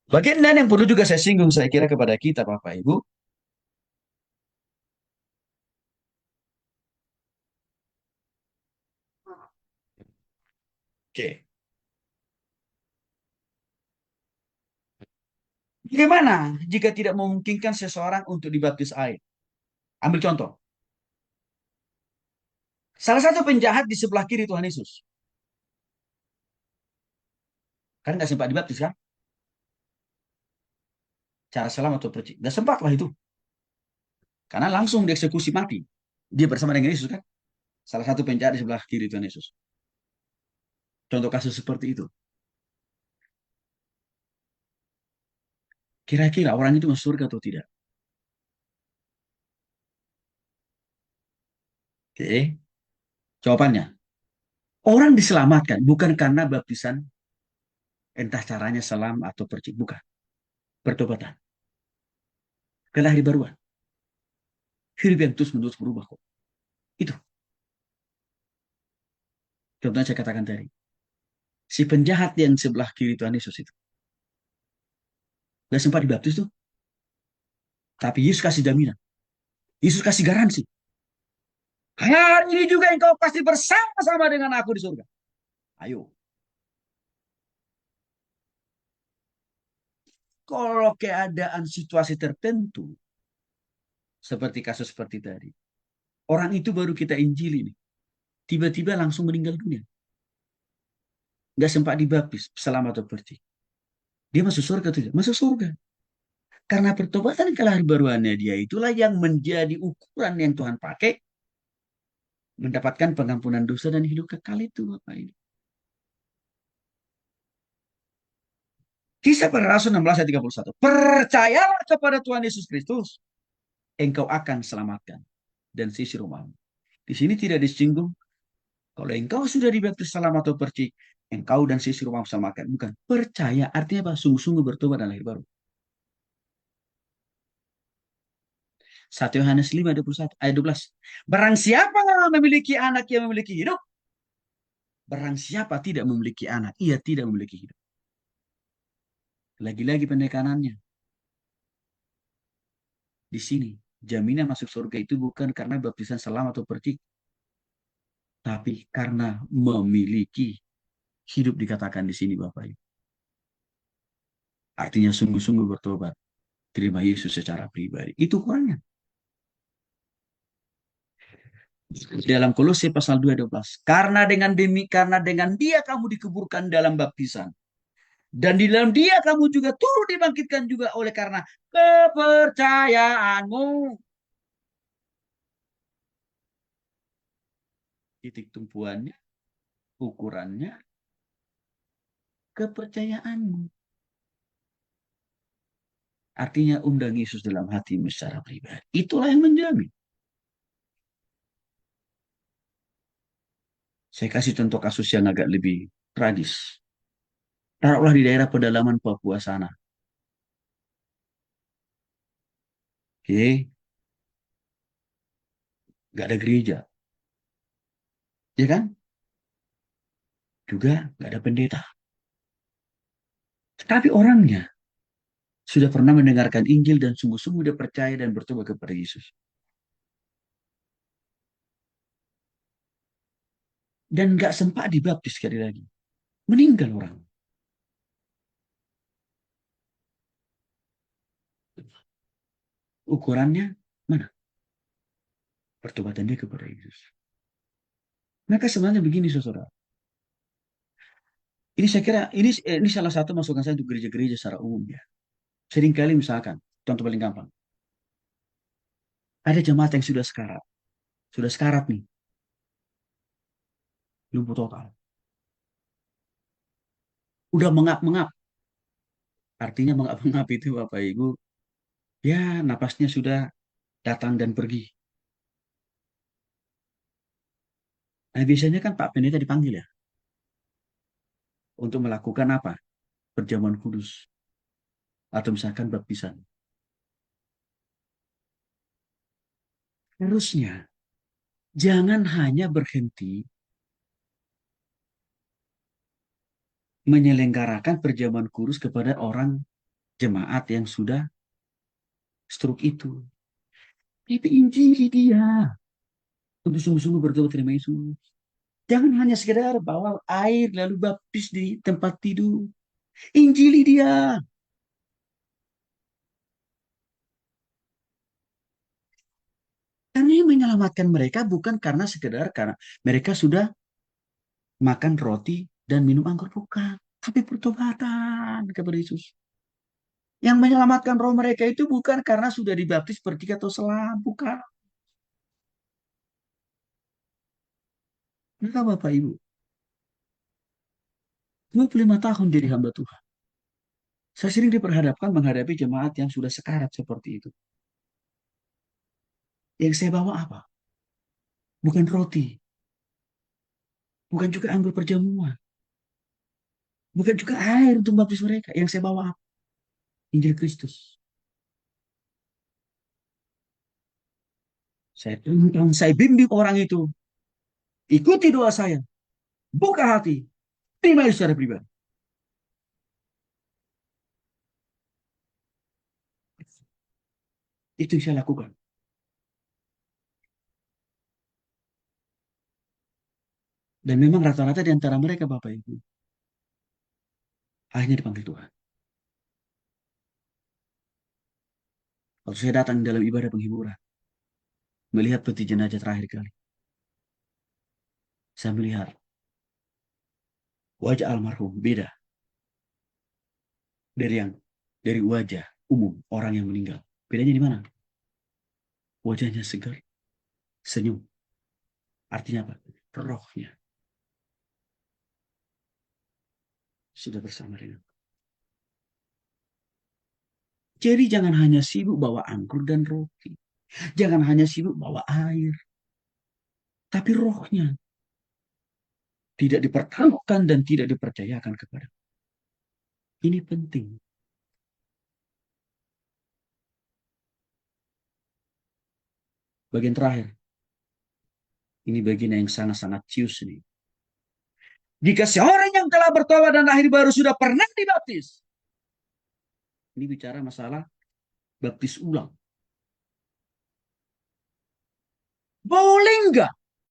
Bagian lain yang perlu juga saya singgung saya kira kepada kita Bapak Ibu. Oke. Bagaimana jika tidak memungkinkan seseorang untuk dibaptis air? Ambil contoh. Salah satu penjahat di sebelah kiri Tuhan Yesus. Kan nggak sempat dibaptis kan? Cara selam atau percik. Nggak sempat lah itu. Karena langsung dieksekusi mati. Dia bersama dengan Yesus kan? Salah satu penjahat di sebelah kiri Tuhan Yesus. Contoh kasus seperti itu. Kira-kira orang itu masuk surga atau tidak? Oke. Jawabannya. Orang diselamatkan bukan karena baptisan entah caranya selam atau percik. Bukan. Pertobatan. Kelahiran. Hidup yang terus menerus berubah kok. Itu. Contohnya saya katakan tadi. Si penjahat yang sebelah kiri Tuhan Yesus itu. Gak sempat dibaptis tuh. Tapi Yesus kasih jaminan. Yesus kasih garansi. Hari ini juga engkau pasti bersama-sama dengan aku di surga. Ayo. Kalau keadaan situasi tertentu. Seperti kasus seperti tadi. Orang itu baru kita injili nih. Tiba-tiba langsung meninggal dunia. Gak sempat dibaptis selama atau percik. Dia masuk surga atau tidak? Masuk surga. Karena pertobatan kelahiran dia itulah yang menjadi ukuran yang Tuhan pakai mendapatkan pengampunan dosa dan hidup kekal itu Bapak ini. Kisah para Rasul 16 ayat 31. Percayalah kepada Tuhan Yesus Kristus, engkau akan selamatkan dan sisi rumahmu. Di sini tidak disinggung kalau engkau sudah dibaptis salam atau percik, engkau dan sisi rumahmu selamatkan. Bukan. Percaya artinya apa? Sungguh-sungguh bertobat dan lahir baru. 1 Yohanes 5 21 ayat 12. Barang siapa memiliki anak yang memiliki hidup, barang siapa tidak memiliki anak, ia tidak memiliki hidup. Lagi-lagi penekanannya. Di sini, jaminan masuk surga itu bukan karena baptisan selam atau percik, tapi karena memiliki hidup dikatakan di sini Bapak Ibu. Artinya sungguh-sungguh bertobat, terima Yesus secara pribadi. Itu kurangnya. Dalam Kolose pasal 2 ayat 12. Karena dengan dia kamu dikuburkan dalam baptisan. Dan di dalam dia kamu juga turut dibangkitkan juga oleh karena kepercayaanmu. Titik tumpuannya, ukurannya, kepercayaanmu. Artinya undang Yesus dalam hatimu secara pribadi. Itulah yang menjamin. Saya kasih contoh kasus yang agak lebih tragis. Taruhlah di daerah pedalaman Papua sana. Oke, nggak ada gereja. Ya kan? Juga nggak ada pendeta. Tetapi orangnya sudah pernah mendengarkan Injil dan sungguh-sungguh dia percaya dan bertobat kepada Yesus. Dan nggak sempat dibaptis sekali lagi. Meninggal orang. Ukurannya mana? Pertobatan dia kepada Yesus. Maka sebenarnya begini, saudara. Ini saya kira ini salah satu masukan saya untuk gereja-gereja secara umum ya. Seringkali misalkan, contoh paling gampang, ada jemaat yang sudah sekarat nih, lumpuh total, udah mengap-mengap. Artinya mengap-mengap itu Bapak Ibu, ya napasnya sudah datang dan pergi. Nah biasanya kan Pak Pendeta dipanggil ya, untuk melakukan apa? Perjamuan kudus, atau misalkan baptisan. Harusnya, jangan hanya berhenti menyelenggarakan perjamuan kudus kepada orang jemaat yang sudah stroke itu. Itu injili dia. Untuk sungguh-sungguh bertobat terima Yesus. Jangan hanya sekedar bawa air lalu baptis di tempat tidur. Injili dia. Karena yang menyelamatkan mereka bukan karena sekedar karena mereka sudah makan roti dan minum anggur, bukan. Tapi pertobatan kepada Yesus. Yang menyelamatkan roh mereka itu bukan karena sudah dibaptis bertiga atau selam, bukan. Maka Bapak Ibu, 25 tahun jadi hamba Tuhan. Saya sering diperhadapkan menghadapi jemaat yang sudah sekarat seperti itu. Yang saya bawa apa? Bukan roti, bukan juga anggur perjamuan, bukan juga air untuk baptis mereka. Yang saya bawa apa? Injil Kristus. Saya tuntun, saya bimbing orang itu. Ikuti doa saya. Buka hati. Terima Yesus secara pribadi. Itu yang saya lakukan. Dan memang rata-rata di antara mereka, Bapak Ibu, akhirnya dipanggil Tuhan. Waktu saya datang dalam ibadah penghiburan, melihat peti jenazah terakhir kali, saya melihat wajah almarhum beda dari wajah umum orang yang meninggal. Bedanya di mana? Wajahnya segar, senyum. Artinya apa? Rohnya sudah bersama dengan. Jadi jangan hanya sibuk bawa anggur dan roti. Jangan hanya sibuk bawa air. Tapi rohnya tidak dipertaruhkan dan tidak dipercayakan kepada. Ini penting. Bagian terakhir. Ini bagian yang sangat-sangat cius nih. Jika seorang yang telah bertobat dan lahir baru sudah pernah dibaptis. Ini bicara masalah baptis ulang. Boleh enggak